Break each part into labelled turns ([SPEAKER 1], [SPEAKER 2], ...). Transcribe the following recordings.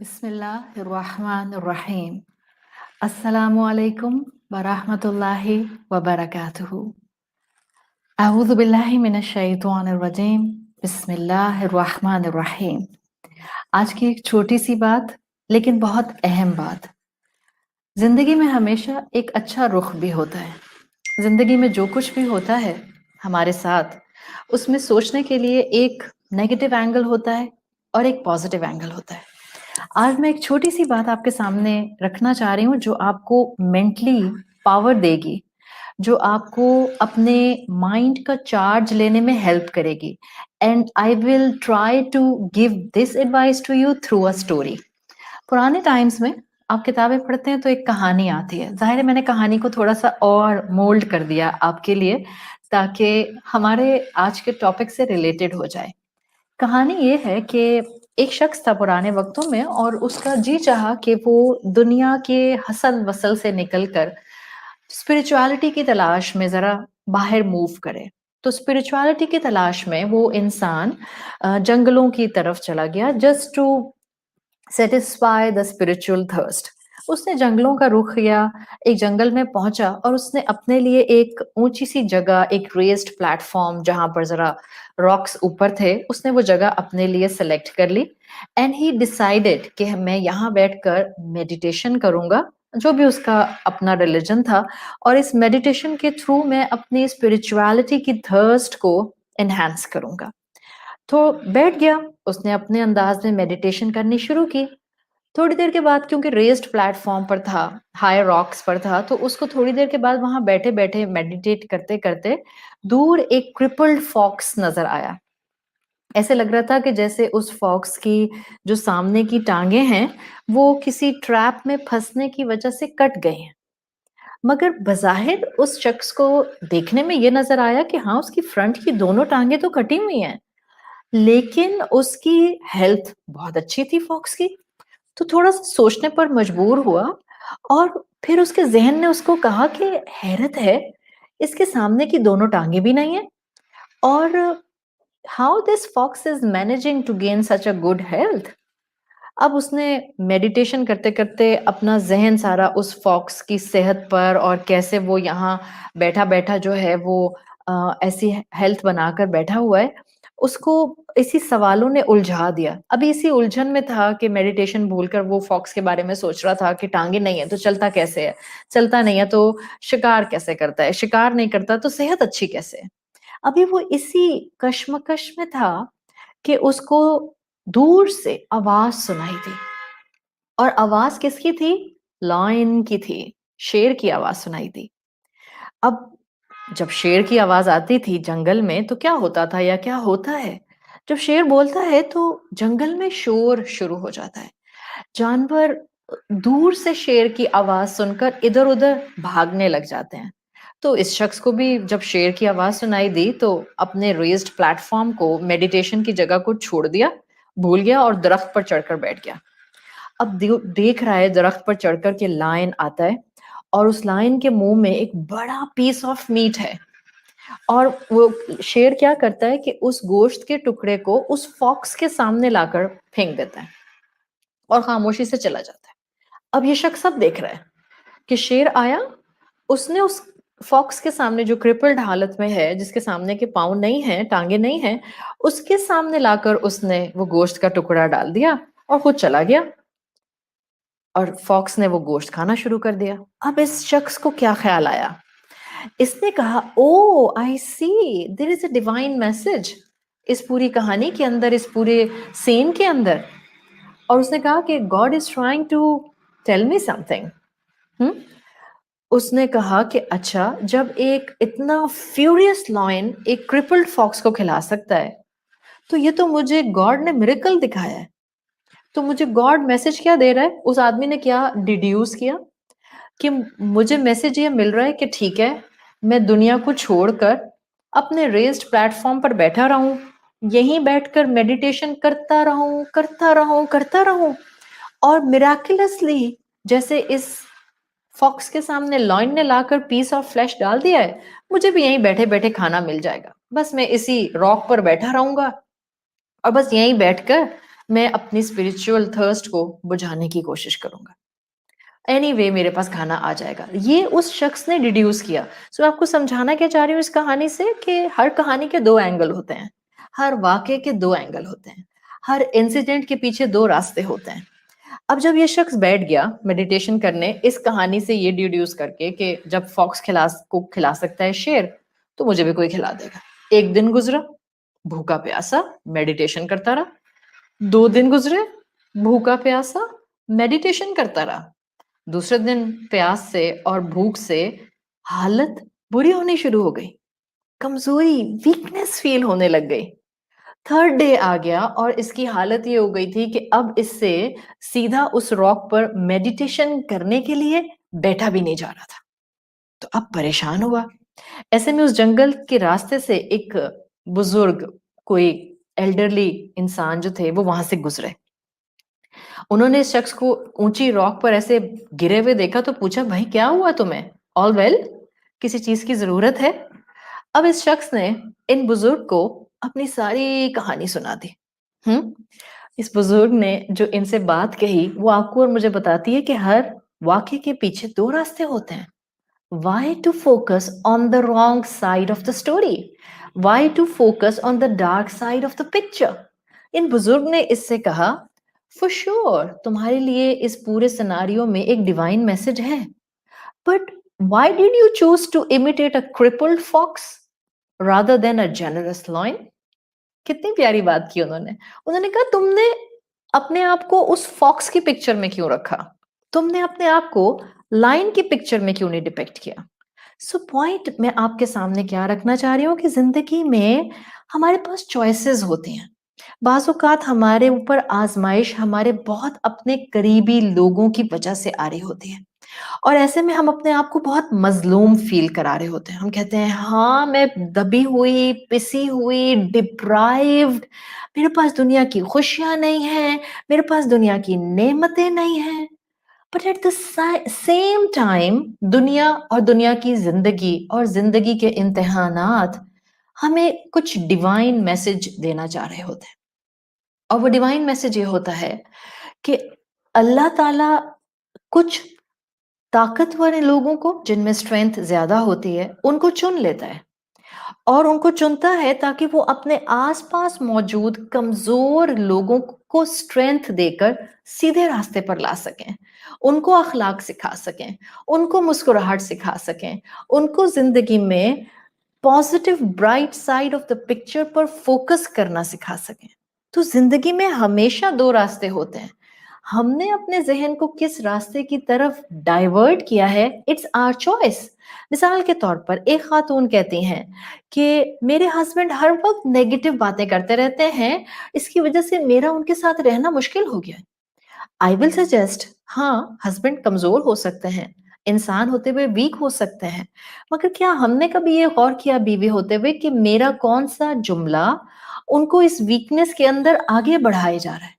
[SPEAKER 1] बिस्मिल्लाहिर्रहमानिर्रहीम। अस्सलामु अलैकुम वरहमतुल्लाहि वबरकातुहू। अऊज़ु बिल्लाहि मिनश शैतानिर रजीम। बिस्मिल्लाहिर्रहमानिर्रहीम। आज की एक छोटी सी बात लेकिन बहुत अहम बात। जिंदगी में हमेशा एक अच्छा रुख भी होता है। जिंदगी में जो कुछ भी होता है हमारे साथ, उसमें सोचने के लिए एक नेगेटिव एंगल होता है और एक पॉजिटिव एंगल होता है। आज मैं एक छोटी सी बात आपके सामने रखना चाह रही हूँ जो आपको मेंटली पावर देगी, जो आपको अपने माइंड का चार्ज लेने में हेल्प करेगी। And I will try to give this advice to you through a story. पुराने टाइम्स में आप किताबें पढ़ते हैं तो एक कहानी आती है। जाहिर है मैंने कहानी को थोड़ा सा और मोल्ड कर दिया आपके लिए, ताकि हमारे आज के टॉपिक से रिलेटेड हो जाए। कहानी ये है कि एक शख्स था पुराने वक्तों में और उसका जी चाहा कि वो दुनिया के हसल वसल से निकलकर स्पिरिचुअलिटी की तलाश में जरा बाहर मूव करे। तो स्पिरिचुअलिटी की तलाश में वो इंसान जंगलों की तरफ चला गया, just to satisfy the spiritual thirst. उसने जंगलों का रुख किया, एक जंगल में पहुंचा और उसने अपने लिए एक ऊंची सी जगह, एक रेस्ड प्लेटफॉर्म जहां पर जरा रॉक्स ऊपर थे, उसने वो जगह अपने लिए सेलेक्ट कर ली। एंड ही डिसाइडेड कि मैं यहाँ बैठकर मेडिटेशन करूंगा, जो भी उसका अपना रिलीजन था, और इस मेडिटेशन के थ्रू मैं अपनी स्पिरिचुअलिटी की थर्स्ट को एनहांस करूंगा। तो बैठ गया, उसने अपने अंदाज में मेडिटेशन करनी शुरू की। थोड़ी देर के बाद, क्योंकि रेस्ड प्लेटफॉर्म पर था, हाई रॉक्स पर था, तो उसको थोड़ी देर के बाद वहां बैठे बैठे मेडिटेट करते करते दूर एक क्रिपल्ड फॉक्स नजर आया। ऐसे लग रहा था कि जैसे उस फॉक्स की जो सामने की टांगे हैं वो किसी ट्रैप में फंसने की वजह से कट गई हैं। मगर बज़ाहिर उस शख्स को देखने में ये नजर आया कि हाँ, उसकी फ्रंट की दोनों टांगे तो कटी हुई हैं, लेकिन उसकी हेल्थ बहुत अच्छी थी फॉक्स की। तो थोड़ा-सा सोचने पर मजबूर हुआ और फिर उसके ज़हन ने उसको कहा कि हैरत है, इसके सामने की दोनों टाँगें भी नहीं हैं, और how this fox is managing to gain such a good health. अब उसने मेडिटेशन करते-करते अपना ज़हन सारा उस फॉक्स की सेहत पर और कैसे वो यहाँ बैठा-बैठा जो है वो ऐसी हेल्थ बनाकर बैठा हुआ है, उसको इसी सवालों ने उलझा दिया। अभी इसी उलझन में था कि मेडिटेशन भूलकर वो फॉक्स के बारे में सोच रहा था कि टाँगें नहीं है तो चलता कैसे है? चलता नहीं है तो शिकार कैसे करता है? शिकार नहीं करता तो सेहत अच्छी कैसे है? अभी वो इसी कश्मकश में था कि उसको दूर से आवाज सुनाई दी, और आवाज किसकी थी? लायन की थी, शेर की आवाज सुनाई दी। अब जब शेर की आवाज आती थी जंगल में तो क्या होता था या क्या होता है, जब शेर बोलता है तो जंगल में शोर शुरू हो जाता है। जानवर दूर से शेर की आवाज सुनकर इधर-उधर भागने लग जाते हैं। तो इस शख्स को भी जब शेर की आवाज सुनाई दी तो अपने रेज्ड प्लेटफॉर्म को, मेडिटेशन की जगह को छोड़ दिया, भूल गया और दरख्त पर चढ़कर बैठ गया। अब देख रहा है दरख्त पर चढ़कर के लायन आता है और उस लायन के मुंह में एक बड़ा पीस ऑफ मीट है, और वो शेर क्या करता है कि उस गोश्त के टुकड़े को उस फॉक्स के सामने लाकर फेंक देता है और खामोशी से चला जाता है। अब ये शख्स सब देख रहा है कि शेर आया, उसने उस फॉक्स के सामने जो क्रिपल्ड हालत में है, जिसके सामने के पाँव नहीं हैं, टांगे नहीं हैं, उसके सामने लाकर उसने वो गोश्त का टुकड़ा डाल दिया और खुद चला गया, और फॉक्स ने वो गोश्त खाना शुरू कर दिया। अब इस शख्स को क्या ख्याल आया? इसने कहा, oh I see, there is a divine message इस पूरी कहानी के अंदर, इस पूरे सीन के अंदर। और उसने कहा कि God is trying to tell me something. उसने कहा कि अच्छा, जब एक इतना फ्यूरियस लॉयन एक क्रिपल्ड फॉक्स को खिला सकता है, तो ये तो मुझे गॉड ने मिरेकल दिखाया है। तो मुझे गॉड मैसेज क्या दे रहा है? उस आदमी ने क्या डिड्यूस किया कि मुझे मैसेज ये मिल रहा है कि ठीक है, मैं दुनिया को छोड़कर अपने रेस्ड प्लेटफॉर्म पर बैठा रहूं, यहीं बैठकर मेडिटेशन करता रहूं, करता रहूं, करता रहूं, और मिराकुलसली जैसे इस फॉक्स के सामने लॉयन ने लाकर पीस ऑफ फ्लेश डाल दिया है, मुझे भी यहीं बैठे बैठे खाना मिल जाएगा। बस मैं इसी रॉक पर बैठा रहूंगा और बस यहीं बैठकर मैं अपनी स्पिरिचुअल थर्स्ट को बुझाने की कोशिश करूंगा। एनीवे मेरे पास खाना आ जाएगा, ये उस शख्स ने डिड्यूस किया। सो आपको समझाना क्या चाह रही हूँ इस कहानी से कि हर कहानी के दो एंगल होते हैं, हर वाक्य के दो एंगल होते हैं, हर इंसिडेंट के पीछे दो रास्ते होते हैं। अब जब ये शख्स बैठ गया मेडिटेशन करने इस कहानी से ये डिड्यूस करके कि जब फॉक्स खिला सकता है शेर, तो मुझे भी कोई खिला देगा। एक दिन गुजरा, भूखा प्यासा मेडिटेशन करता रहा। 2 दिन गुजरे, भूखा प्यासा मेडिटेशन करता रहा। दूसरे दिन प्यास से और भूख से हालत बुरी होनी शुरू हो गई, कमजोरी, वीकनेस फील होने लग गई। थर्ड डे आ गया और इसकी हालत ये हो गई थी कि अब इससे सीधा उस रॉक पर मेडिटेशन करने के लिए बैठा भी नहीं जा रहा था। तो अब परेशान हुआ। ऐसे में उस जंगल के रास्ते से एक बुजुर्ग, कोई एल्डरली इंसान जो थे वो वहां से गुजरे। उन्होंने इस शख्स को ऊंची रॉक पर ऐसे गिरे हुए देखा तो पूछा, भाई क्या हुआ तुम्हें? All well? किसी चीज की जरूरत है? अब इस शख्स ने इन बुजुर्ग को अपनी सारी कहानी सुना दी। हम्म इस बुजुर्ग ने जो इनसे बात कही वो आपको और मुझे बताती है कि हर वाक्य के पीछे दो रास्ते होते हैं। Why to focus on the wrong side of the story? Why to focus on the dark side of the picture? इन बुजुर्ग ने इससे कहा, for sure तुम्हारे लिए इस पूरे सिनारियो में एक डिवाइन मैसेज है, but why did you choose to imitate a crippled fox rather than a generous lion? कितनी प्यारी बात की उन्होंने। उन्होंने कहा तुमने अपने आप को उस फॉक्स की पिक्चर में क्यों रखा, तुमने अपने आप को लाइन की पिक्चर में क्यों नहीं डिपेक्ट किया। सो पॉइंट मैं आपके सामने क्या रखना चाह रही हूँ कि जिंदगी में हमारे पास चॉइसेस होती हैं। बाज़ औक़ात हमारे ऊपर आजमाइश हमारे बहुत अपने करीबी लोगों की वजह से आ रही होती है और ऐसे में हम अपने आप को बहुत मजलूम फील करा रहे होते हैं। हम कहते हैं हाँ मैं दबी हुई, पिसी हुई, डिप्राइव्ड, मेरे पास दुनिया की खुशियां नहीं है, मेरे पास दुनिया की नेमतें नहीं हैं। But at the same time दुनिया और दुनिया की जिंदगी और जिंदगी के इम्तिहानात हमें कुछ डिवाइन मैसेज देना चाह रहे होते हैं। और वो डिवाइन मैसेज ये होता है कि अल्लाह ताला कुछ ताकतवर लोगों को जिनमें स्ट्रेंथ ज्यादा होती है उनको चुन लेता है और उनको चुनता है ताकि वो अपने आसपास मौजूद कमजोर लोगों को स्ट्रेंथ देकर सीधे रास्ते पर ला सकें, उनको अखलाक सिखा सकें, उनको मुस्कुराहट सिखा सकें, उनको जिंदगी में positive bright side of the picture पर फोकस करना सिखा सकें। तो जिंदगी में हमेशा दो रास्ते होते हैं, हमने अपने जहन को किस रास्ते की तरफ डाइवर्ट किया है, इट्स आवर चॉइस। मिसाल के तौर पर एक खातून कहती हैं कि मेरे हस्बैंड हर वक्त नेगेटिव बातें करते रहते हैं, इसकी वजह से मेरा उनके साथ रहना मुश्किल हो गया है। आई विल सजेस्ट, हाँ हस्बैंड कमजोर हो सकते हैं, इंसान होते हुए वीक हो सकते हैं, मगर क्या हमने कभी ये गौर किया बीवी होते हुए कि मेरा कौन सा जुमला उनको इस वीकनेस के अंदर आगे बढ़ाए जा रहा है।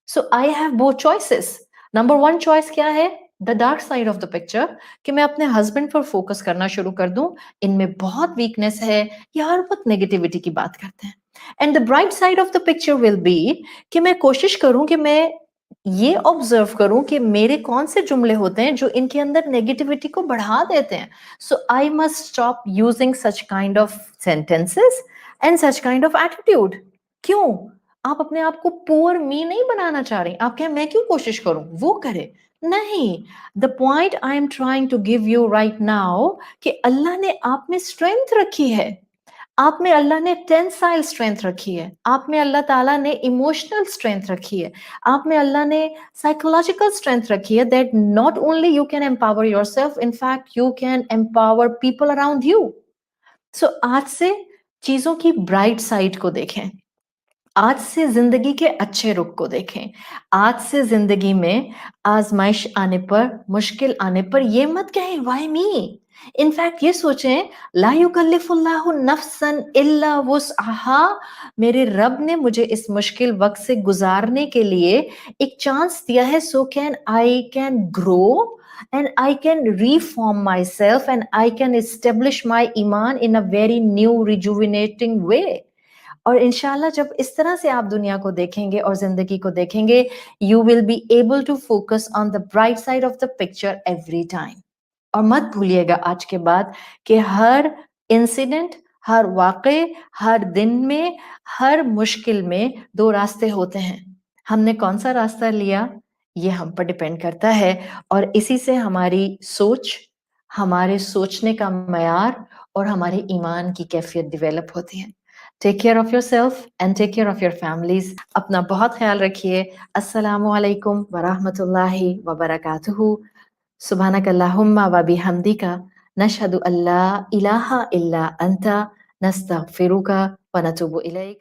[SPEAKER 1] So I have both choices. Number one choice क्या है, the dark side of the picture, कि मैं अपने हस्बैंड पर फोकस करना शुरू कर दूं, इनमें बहुत वीकनेस है, ये हर वक्त नेगेटिविटी की बात करते हैं। And the bright side of the picture will be कि मैं कोशिश करूं कि मैं ये ऑब्जर्व करूं कि मेरे कौन से जुमले होते हैं जो इनके अंदर नेगेटिविटी को बढ़ा देते हैं। So I must stop using such kind of sentences and such kind of attitude. क्यों? आप अपने आप को पुअर मी नहीं बनाना चाह रही, आप क्या मैं क्यों कोशिश करूं वो करे, नहीं। The point I am trying to give you right now कि अल्लाह ने आप में स्ट्रेंथ रखी है, आप में अल्लाह ने टेंसाइल स्ट्रेंथ रखी है, आप में अल्लाह ताला ने इमोशनल स्ट्रेंथ रखी है, आप में अल्लाह ने साइकोलॉजिकल स्ट्रेंथ रखी है, that not only you can empower yourself, in fact you can empower people around you. So आज से चीजों की ब्राइट साइड को देखें, आज से जिंदगी के अच्छे रुख को देखें, आज से जिंदगी में आजमाइश आने पर, मुश्किल आने पर ये मत कहें व्हाई मी, इनफैक्ट ये सोचें ला युकल्लिफुल्लाहु नफ्सन इल्ला वुसअहा, मेरे रब ने मुझे इस मुश्किल वक्त से गुजारने के लिए एक चांस दिया है, so can I can grow and I can reform myself and I can establish my iman in a very new rejuvenating way. اور انشاءاللہ جب اس طرح سے آپ دنیا کو دیکھیں گے اور زندگی کو دیکھیں گے, you will be able to focus on the bright side of the picture every time. اور مت بھولیے گا آج کے بعد کہ ہر انسیڈنٹ, ہر واقع, ہر دن میں, ہر مشکل میں دو راستے ہوتے ہیں. ہم نے کون سا راستہ لیا یہ ہم پر ڈیپینڈ کرتا ہے, اور اسی سے ہماری سوچ, ہمارے سوچنے کا معیار اور ہمارے ایمان کی کیفیت ڈیولپ ہوتی ہے. Take care of your self and take care of your families. اپنا بہت خیال رکھیے. السلام علیکم ورحمۃ اللہ وبرکاتہ. سبحانک اللہم و بحمدک نشہد ان لا الہ الا انت نستغفرک و نتوب الیک.